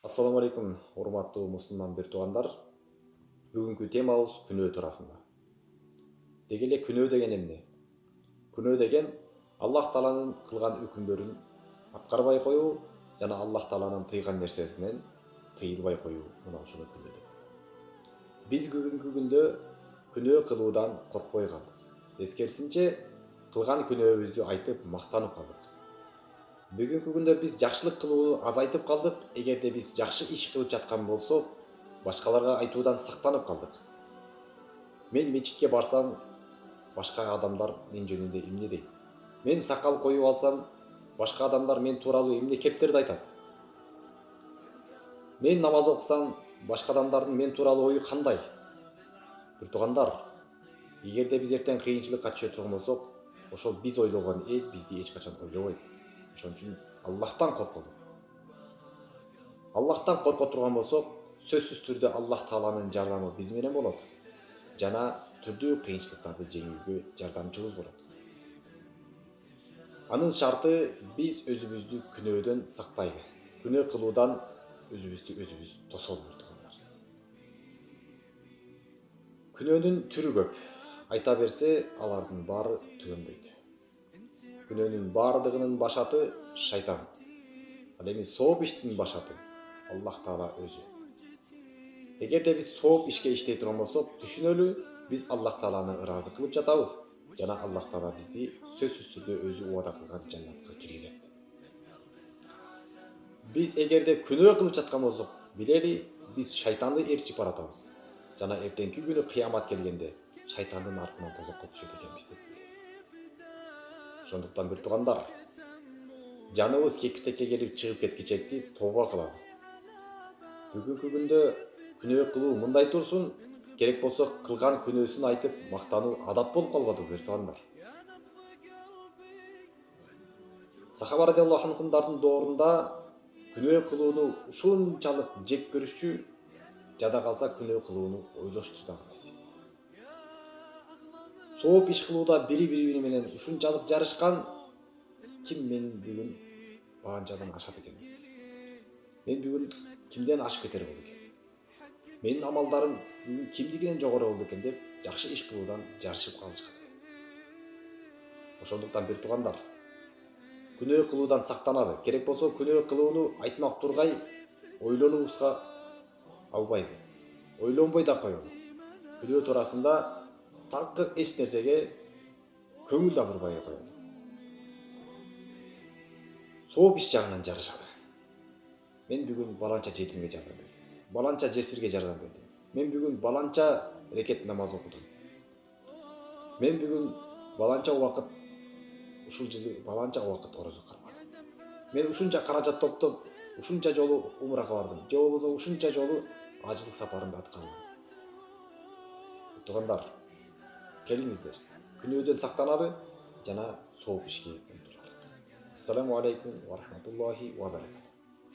Ассаламу алейкум, урматтуу мусулман бир туугандар. Бүгүнкү темабыз күнөө туурасында. Деги эле күнөө деген эмне? Күнөө деген Аллах Тааланын кылган өкүмдөрүн аткарбай коюу жана Аллах Тааланын тыйган нерсесинен тыйылбай коюу, мына ушуну күнөө деп коет. Биз бүгүнкү күндө күнөө кылуудан коркпой калдык. Эскерисинче, кылган күнөөбүздү айтып мактанып калдык. Бүгүнкү күндө биз жакшылык кылууну азайтып калдык. Эгерде биз жакшы иш кылып жаткан болсок, башкаларга айтуудан сактанып калдык. Мен мечитке барсам, башка адамдар мен жөнүндө эмне дейт? Мен сакал коюп алсам, башка адамдар мен тууралуу эмне кептерди айтат? Мен намаз окусам, башка адамдардын мен тууралуу ою кандай? Бир туугандар, эгерде биз эртең кыйынчылыкка түшө турган болсок, ошол биз ойлогон эл бизди эч качан ойлобойт. Ошон үчүн Аллахтан корколу. Аллахтан корко турган болсок, сөзсүз түрдө Аллах Тааланын жардамы биз менен болот. Жана түрдүү кыйынчылыктарды жеңүүгө жардамчыбыз болот. Анын шарты биз өзүбүздү күнөөдөн сактайлы. Күнөө кылуудан өзүбүз тосолу бир туугандар. Күнөөнүн түрү көп. Айта берсе, алардын баары түгөнбөйт. Күнөөнүн баардыгынын башаты шайтан. Ал эми сооп иштин башаты Аллах Таала өзү. Эгерде биз сооп ишке иштей турган болсок, түшүнөлү, биз Аллах Тааланы ыраазы кылып жатабыз. Жана Аллах Таала бизди сөзсүз түрдө өзү убада кылган жаннатка киргизет. Биз эгерде күнөө кылып жаткан болсок, билели, биз шайтанды ээрчип баратабыз. Жана эртеңки күнү кыямат келгенде шайтандын артынан тозокко түшөт экенбиз деп билет. Ошондуктан бир туугандар, жаныбыз кепилдикке келип чыгып кеткичекти тооба кылалы. Бүгүнкү күндө күнөө кылуу мындай турсун, керек болсо кылган күнөөсүн айтып мактануу адат болуп калбадыбы бир туугандар. Сахаба радиаллаху анхумдардын доорунда күнөө кылууну ушунчалык жек көрүшчү, жада калса күнөө кылууну ойлошту дагы эмес. Сооп иш кылууда бири-бири менен ушунчалык жарышкан, ким менин бүгүн баанчадан ашат экен? Мен бүгүн кимден ашып кетер болду экен? Менин амалдарым бүгүн кимдигинен жогору болду экен деп жакшы иш кылуудан жарышып калышкан экен. Ошондуктан бир туугандар, күнөө кылуудан сактаналы. Керек болсо күнөө кылууну айтмак тургай ойлонуубузга албайды. Ойлонбой да коелу. Күнөө туурасында такы эч нерсеге көңүл да бурбай коелу. Сооп иш жагынан жарышалы. Мен бүгүн баланча жетимге жардам бердим. Баланча жесирге жардам бердим. Мен бүгүн баланча рекет намаз окудум. Мен бүгүн баланча убакыт ушул жылы баланча убакыт орозо кармадым. Мен ушунча каражат топтоп, ушунча жолу умрага бардым. Же болбосо ушунча жолу ажылык сапарымды аткардым. Туугандар, келиңиздер, күнөөдөн сактаналы жана сооп ишке умтулалы. Ассаламу алейкум ва рахматуллахи ва баракатух.